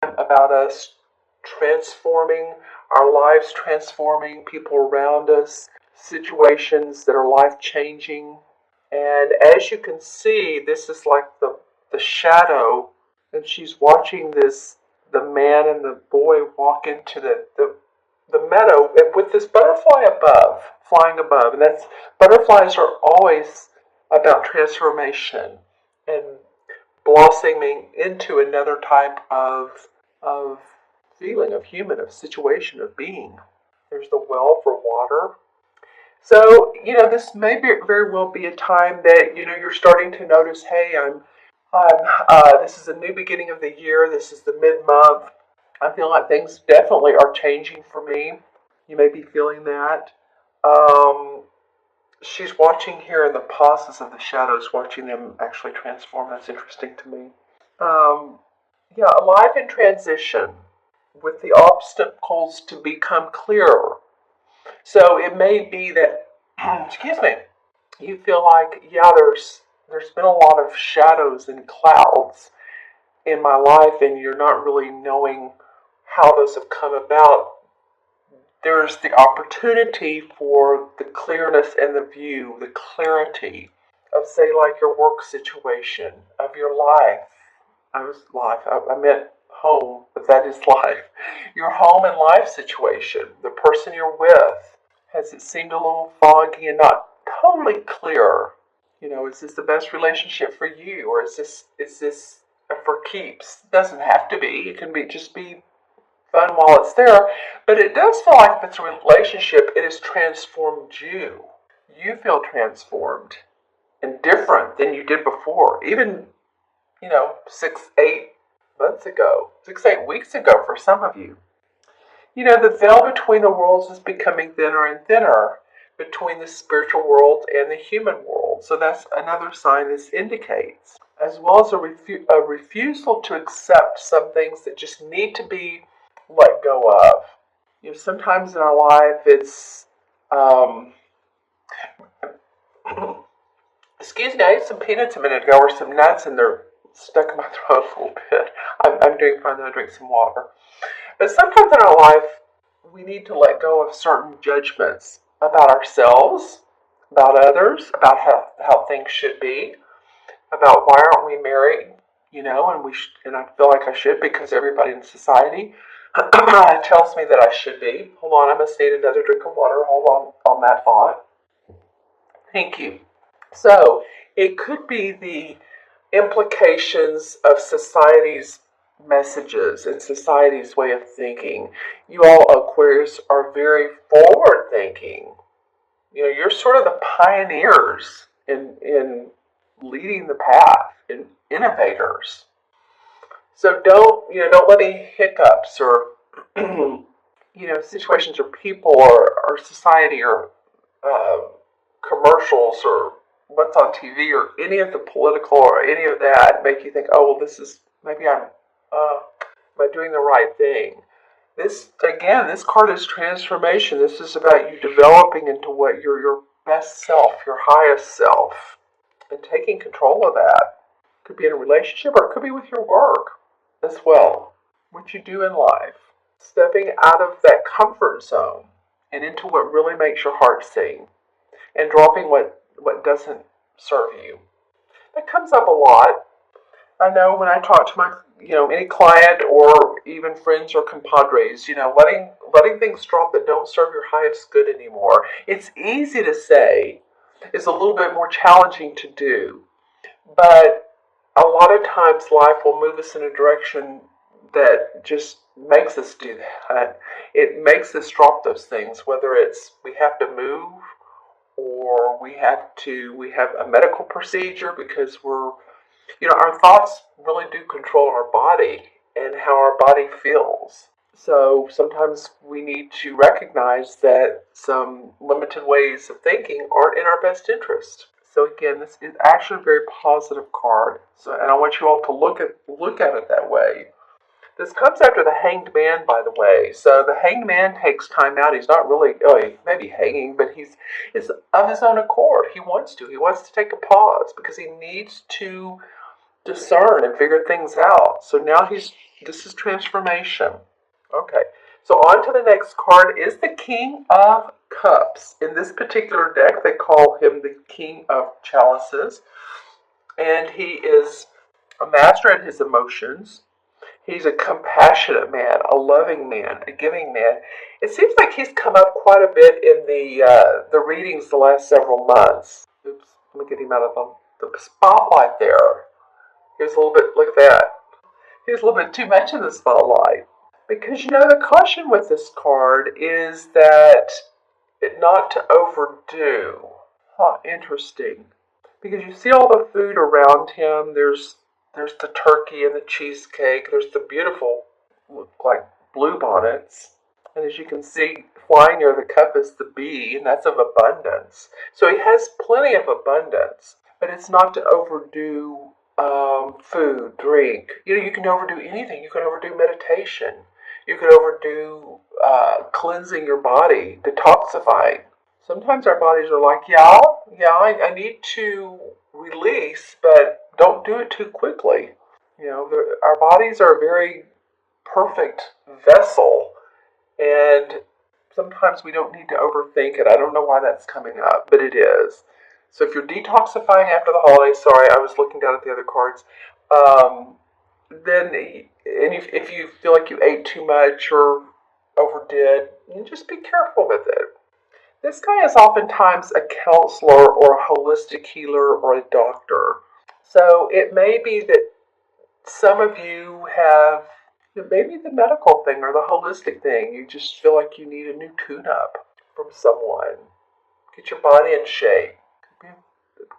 about us transforming our lives, transforming people around us, situations that are life changing. And as you can see, this is like the shadow, and she's watching the man and the boy walk into the meadow and with this butterfly above, flying above. And that's butterflies are always about transformation and blossoming into another type of feeling, of human, of situation, of being. There's the well for water. So, this may very well be a time that, you're starting to notice, hey, this is a new beginning of the year. This is the mid-month. I feel like things definitely are changing for me. You may be feeling that. Um, she's watching here in the pauses of the shadows, watching them actually transform. That's interesting to me. Um, yeah, alive in transition with the obstacles to become clearer. So it may be that, excuse me, you feel like, yeah, there's been a lot of shadows and clouds in my life, and you're not really knowing how those have come about. There's the opportunity for the clearness and the view, the clarity of, say, like your work situation, of your life. I meant home, but that is life. Your home and life situation, the person you're with, has it seemed a little foggy and not totally clear? Is this the best relationship for you, or is this for keeps? It doesn't have to be. It can just be fun while it's there, but it does feel like if it's a relationship, it has transformed you. You feel transformed and different than you did before. Even 6, 8 months ago, 6, 8 weeks ago for some of you. The veil between the worlds is becoming thinner and thinner between the spiritual world and the human world. So that's another sign this indicates, as well as a refusal to accept some things that just need to be let go of. Sometimes in our life it's, excuse me, I ate some peanuts a minute ago or some nuts and they're stuck in my throat a little bit. I'm doing fine, then I drink some water. But sometimes in our life, we need to let go of certain judgments about ourselves, about others, about how things should be, about why aren't we married, and I feel like I should because everybody in society tells me that I should be. Hold on, I must need another drink of water. Hold on that thought. Thank you. So, it could be the implications of society's messages and society's way of thinking. You all Aquarius are very forward thinking. You're sort of the pioneers in leading the path, in innovators. So don't let any hiccups or situations or people or society or commercials or what's on TV or any of the political or any of that make you think, oh, well, this is, maybe am I doing the right thing? This card is transformation. This is about you developing into what your best self, your highest self, and taking control of that. It could be in a relationship or it could be with your work as well. What you do in life. Stepping out of that comfort zone and into what really makes your heart sing. And dropping what doesn't serve you. That comes up a lot. I know when I talk to my, any client or even friends or compadres, letting things drop that don't serve your highest good anymore. It's easy to say. It's a little bit more challenging to do. But a lot of times life will move us in a direction that just makes us do that. It makes us drop those things, whether it's we have to move or we have a medical procedure because our thoughts really do control our body and how our body feels. So sometimes we need to recognize that some limited ways of thinking aren't in our best interest. So again, this is actually a very positive card. So, and I want you all to look at it that way. This comes after the Hanged Man, by the way. So the Hanged Man takes time out. He's not really, he may be hanging, but he's of his own accord. He wants to. He wants to take a pause because he needs to discern and figure things out. So now he's This is transformation. Okay, so on to the next card is the King of Cups. In this particular deck, they call him the King of Chalices, and he is a master at his emotions. He's a compassionate man, a loving man, a giving man. It seems like he's come up quite a bit in the readings the last several months. Oops, let me get him out of the spotlight there. Here's a little bit, look at that. Here's a little bit too much in the spotlight. Because the caution with this card is that not to overdo. Interesting. Because you see all the food around him. There's the turkey and the cheesecake. There's the beautiful, look like bluebonnets. And as you can see, flying near the cup is the bee, and that's of abundance. So he has plenty of abundance, but it's not to overdo food, drink. You can overdo anything. You can overdo meditation. You can overdo cleansing your body, detoxifying. Sometimes our bodies are like, I need to release, but don't do it too quickly. Our bodies are a very perfect vessel, and sometimes we don't need to overthink it. I don't know why that's coming up, but it is. So if you're detoxifying after the holidays, sorry, I was looking down at the other cards, then, and if you feel like you ate too much or overdid, just be careful with it. This guy is oftentimes a counselor or a holistic healer or a doctor. So it may be that some of you have maybe the medical thing or the holistic thing. You just feel like you need a new tune-up from someone. Get your body in shape.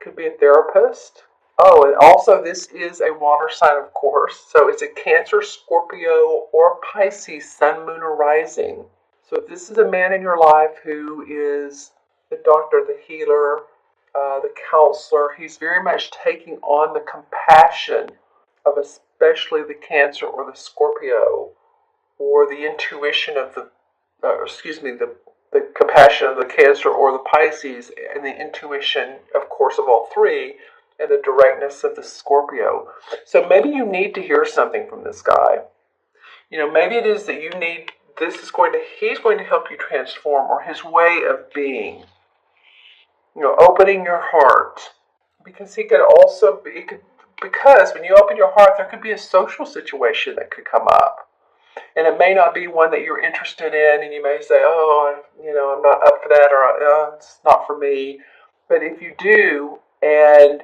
Could be a therapist. Oh, and also this is a water sign, of course. So it's a Cancer, Scorpio, or Pisces, Sun, Moon, or Rising. So if this is a man in your life who is the doctor, the healer, the counselor, he's very much taking on the compassion of especially the Cancer or the Scorpio, or the intuition of the compassion of the Cancer or the Pisces, and the intuition, of course, of all three, and the directness of the Scorpio. So maybe you need to hear something from this guy. Maybe it is that you need, he's going to help you transform, or his way of being. Opening your heart. Because because when you open your heart, there could be a social situation that could come up. And it may not be one that you're interested in, and you may say, I'm not up for that, or it's not for me. But if you do, and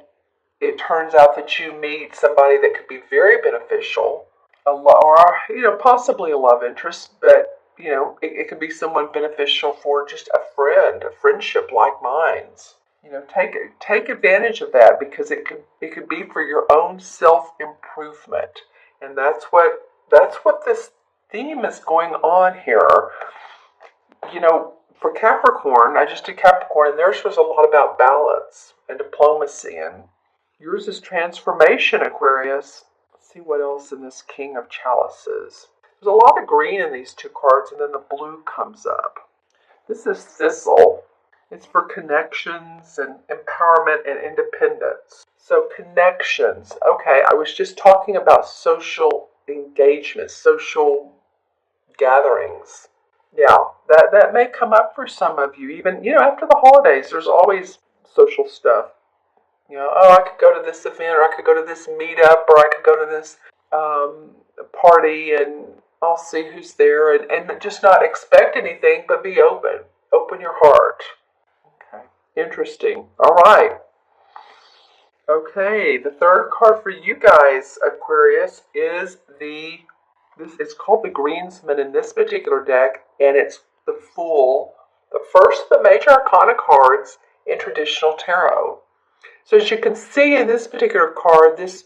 it turns out that you meet somebody that could be very beneficial, or possibly a love interest, but it could be someone beneficial for just a friend, a friendship like minds. Take advantage of that, because it could be for your own self-improvement, and that's what this theme is going on here. For Capricorn, I just did Capricorn, and theirs was a lot about balance and diplomacy, and yours is transformation, Aquarius. Let's see what else in this King of Chalices. There's a lot of green in these two cards, and then the blue comes up. This is Thistle. It's for connections and empowerment and independence. So connections. Okay, I was just talking about social engagement, social gatherings. Yeah, that may come up for some of you. Even, after the holidays, there's always social stuff. I could go to this event, or I could go to this meetup, or I could go to this party, and I'll see who's there, and just not expect anything, but be open. Open your heart. Okay, interesting. All right. Okay, the third card for you guys, Aquarius, is it's called the Greensman in this particular deck, and it's the Fool, the first of the major arcana cards in traditional tarot. So as you can see in this particular card, this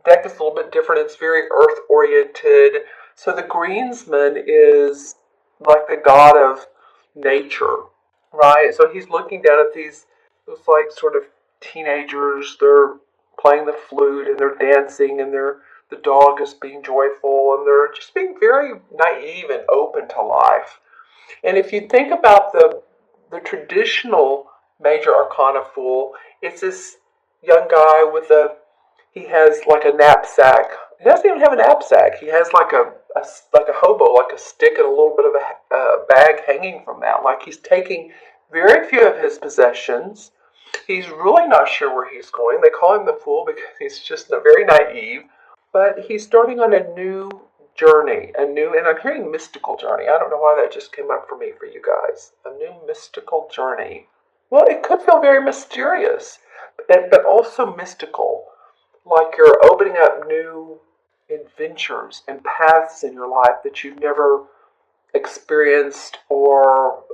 deck is a little bit different. It's very earth-oriented. So the Greensman is like the god of nature, right? So he's looking down at these like sort of teenagers. They're playing the flute, and they're dancing, and the dog is being joyful, and they're just being very naive and open to life. And if you think about the traditional major arcana Fool, it's this young guy he has like a knapsack He doesn't even have a knapsack. He has like a hobo, like a stick and a little bit of a bag hanging from that. Like he's taking very few of his possessions. He's really not sure where he's going. They call him the fool because he's just very naive. But he's starting on a new journey, and I'm hearing mystical journey. I don't know why that just came up for me for you guys. A new mystical journey. Well, it could feel very mysterious, but also mystical. Like you're opening up new adventures and paths in your life that you've never experienced, or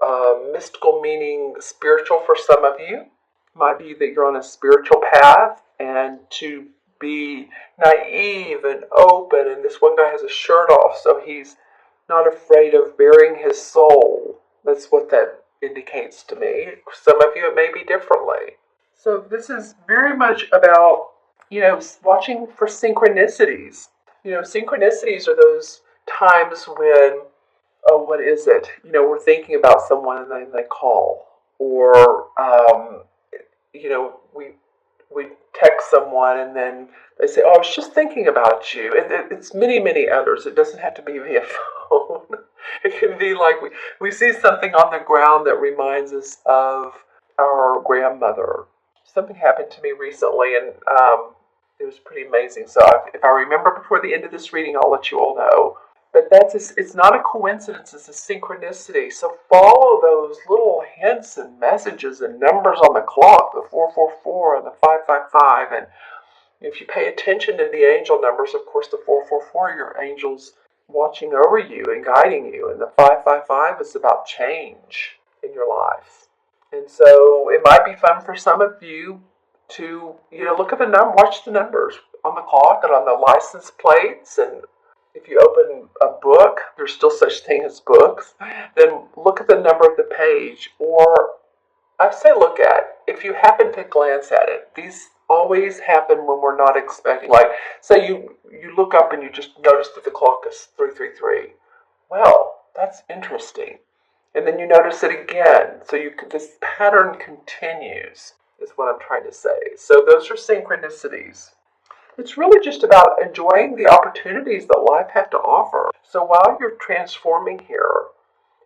mystical meaning spiritual for some of you. Might be that you're on a spiritual path, and to be naive and open, and this one guy has a shirt off, so he's not afraid of bearing his soul. That's what that indicates to me. Some of you it may be differently. So this is very much about, watching for synchronicities. Synchronicities are those times when, oh, what is it? We're thinking about someone and then they call, or we text someone and then they say, "Oh, I was just thinking about you," and it's many, many others. It doesn't have to be via phone. It can be like we see something on the ground that reminds us of our grandmother. Something happened to me recently, and it was pretty amazing. So if I remember before the end of this reading, I'll let you all know. But it's not a coincidence, it's a synchronicity. So follow those little hints and messages and numbers on the clock, the 444 and the 555. And if you pay attention to the angel numbers, of course, the 444, your angels watching over you and guiding you. And the 555 is about change in your life. And so it might be fun for some of you to, look at the number, watch the numbers on the clock and on the license plates. And if you open a book, there's still such thing as books, then look at the number of the page. Or I say look at, if you happen to glance at it, these always happen when we're not expecting. Like, say you look up and you just notice that the clock is 333. Well, that's interesting. And then you notice it again. So this pattern continues, is what I'm trying to say. So those are synchronicities. It's really just about enjoying the opportunities that life has to offer. So while you're transforming here,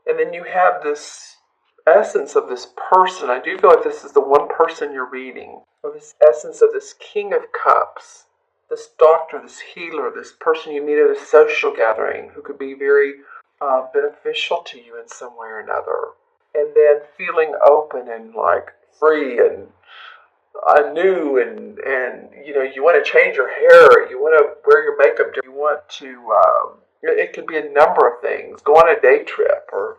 and then you have this essence of this person, I do feel like this is the one person you're reading, or this essence of this King of Cups, this doctor, this healer, this person you meet at a social gathering who could be very beneficial to you in some way or another. And then feeling open and like free and new, and you want to change your hair, you want to wear your makeup, you want to, it could be a number of things. Go on a day trip or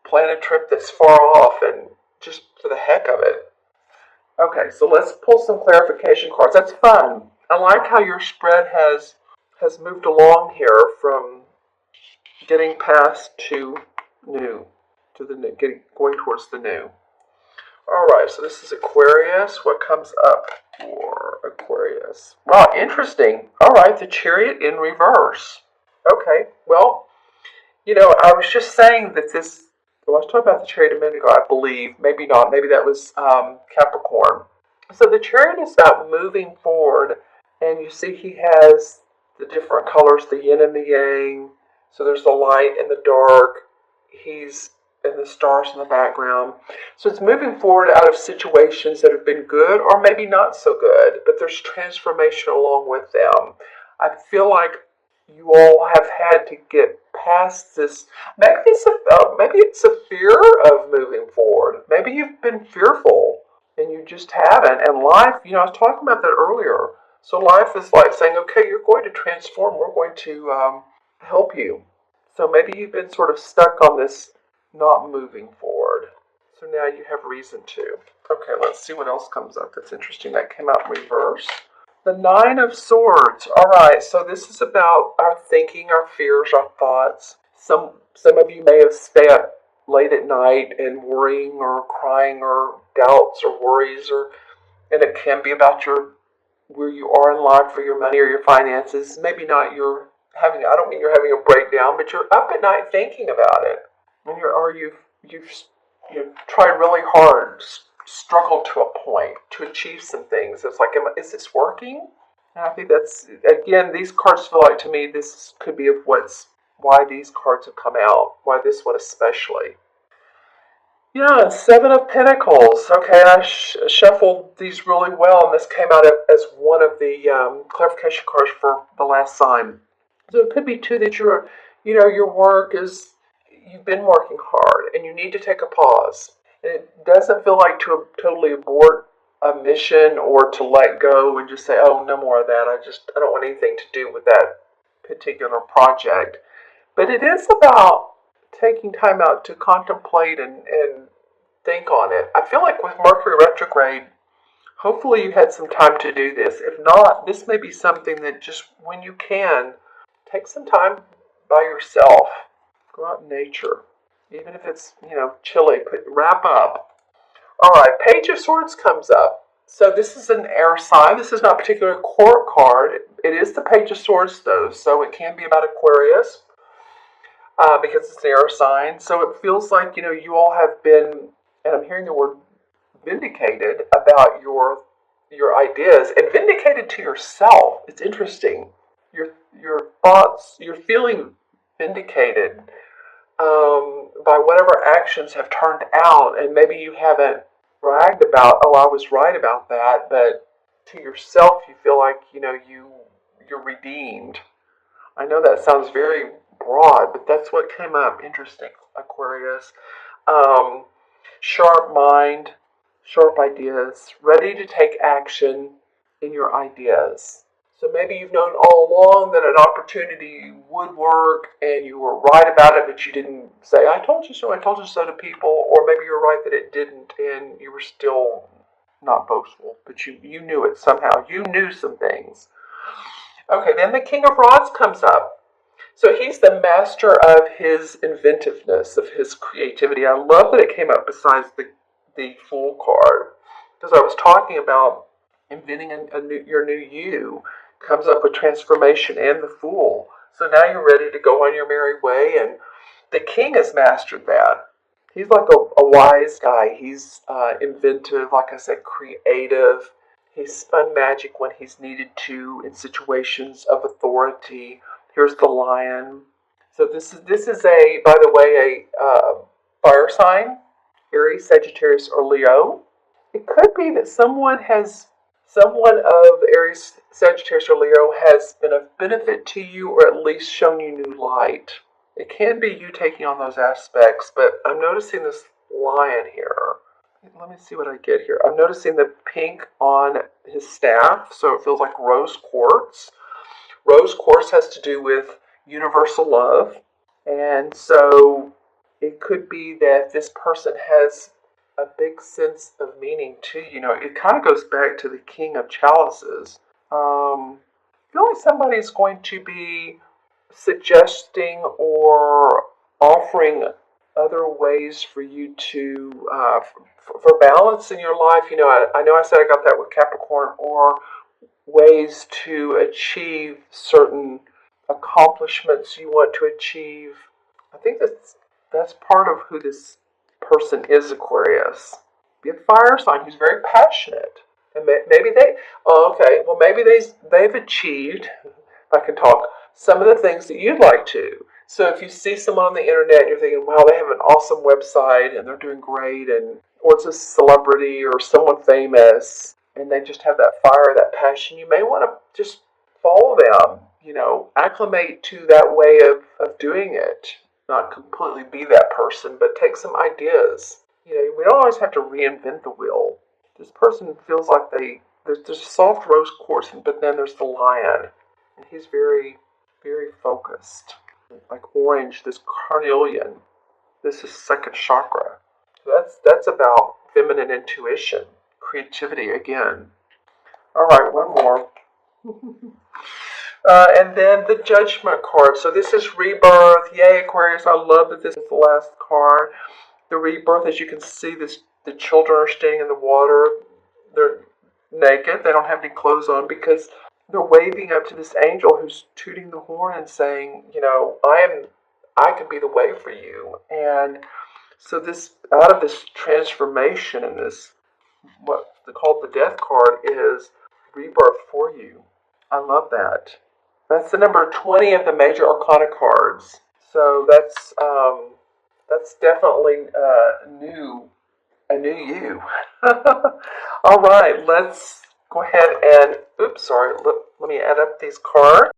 plan a trip that's far off and just for the heck of it. Okay, so let's pull some clarification cards. That's fun. I like how your spread has moved along here from getting past to new, to the new, going towards the new. Alright, so this is Aquarius. What comes up for Aquarius? Wow, interesting. Alright, the Chariot in reverse. Okay, well, I was just saying that I was talking about the Chariot a minute ago, I believe. Maybe not. Maybe that was Capricorn. So the Chariot is about moving forward, and you see he has the different colors, the yin and the yang. So there's the light and the dark. And the stars in the background. So it's moving forward out of situations that have been good or maybe not so good, but there's transformation along with them. I feel like you all have had to get past this. Maybe it's a fear of moving forward. Maybe you've been fearful and you just haven't. And life, I was talking about that earlier. So life is like saying, okay, you're going to transform. We're going to help you. So maybe you've been sort of stuck on this not moving forward. So now you have reason to. Okay, let's see what else comes up that's interesting. That came out in reverse. The Nine of Swords. Alright, so this is about our thinking, our fears, our thoughts. Some of you may have stayed up late at night and worrying or crying or doubts or worries, and it can be about where you are in life for your money or your finances. Maybe not I don't mean you're having a breakdown, but you're up at night thinking about it. And you've tried really hard, struggled to a point to achieve some things. It's like, is this working? And I think that's, again, these cards feel like to me this could be of why these cards have come out, why this one especially. Yeah, Seven of Pentacles. Okay, I shuffled these really well, and this came out as one of the clarification cards for the last sign. So it could be too that your work is, you've been working hard, and you need to take a pause. And it doesn't feel like to totally abort a mission or to let go and just say, oh, no more of that. I don't want anything to do with that particular project. But it is about taking time out to contemplate and think on it. I feel like with Mercury retrograde, hopefully you had some time to do this. If not, this may be something that just when you can, take some time by yourself. Go out in nature. Even if it's, chilly, wrap up. All right, Page of Swords comes up. So this is an air sign. This is not a particular court card. It is the Page of Swords, though, so it can be about Aquarius. Because it's an air sign. So it feels like, you all have been, and I'm hearing the word vindicated about your ideas, and vindicated to yourself. It's interesting. Your thoughts, you're feeling vindicated by whatever actions have turned out, and maybe you haven't bragged about, oh, I was right about that, but to yourself you feel like, you're redeemed. I know that sounds very broad, but that's what came up. Interesting, Aquarius. Sharp mind, sharp ideas, ready to take action in your ideas. So maybe you've known all along that an opportunity would work and you were right about it, but you didn't say, I told you so to people, or maybe you're right that it didn't and you were still not boastful, but you knew it somehow. You knew some things. Okay, then the King of Rods comes up. So he's the master of his inventiveness, of his creativity. I love that it came up besides the Fool card, because I was talking about inventing your new you. Comes up with transformation and the Fool. So now you're ready to go on your merry way, and the King has mastered that. He's like a wise guy. He's inventive, like I said, creative. He's spun magic when he's needed to in situations of authority. Here's the Lion. So this is a, by the way, a fire sign, Aries, Sagittarius, or Leo. It could be that someone of Aries, Sagittarius, or Leo has been of benefit to you, or at least shown you new light. It can be you taking on those aspects, but I'm noticing this Lion here. Let me see what I get here. I'm noticing the pink on his staff, so it feels like rose quartz. Rose quartz has to do with universal love, and so it could be that this person has a big sense of meaning to you. It kind of goes back to the King of Chalices. I feel like somebody's going to be suggesting or offering other ways for you to for balance in your life. I know I said I got that with Capricorn, or ways to achieve certain accomplishments you want to achieve. I think that's part of who this person is, Aquarius. Be a fire sign who's very passionate. And maybe they've achieved, if I can talk, some of the things that you'd like to. So if you see someone on the internet and you're thinking, wow, they have an awesome website and they're doing great, or it's a celebrity or someone famous, and they just have that fire, that passion, you may want to just follow them, acclimate to that way of doing it. Not completely be that person, but take some ideas. We don't always have to reinvent the wheel. This person feels like there's a soft rose quartz, but then there's the Lion. And he's very, very focused. Like orange, this carnelian. This is second chakra. So that's about feminine intuition. Creativity again. All right, one more. And then the Judgment card. So this is rebirth. Yay, Aquarius. I love that this is the last card. The rebirth, as you can see, the children are standing in the water. They're naked. They don't have any clothes on because they're waving up to this angel who's tooting the horn and saying, I can be the way for you. And so out of this transformation and this, what called the death card, is rebirth for you. I love that. That's the number 20 of the major arcana cards. So that's definitely a new you. All right, let's go ahead and, oops, sorry, let me add up these cards.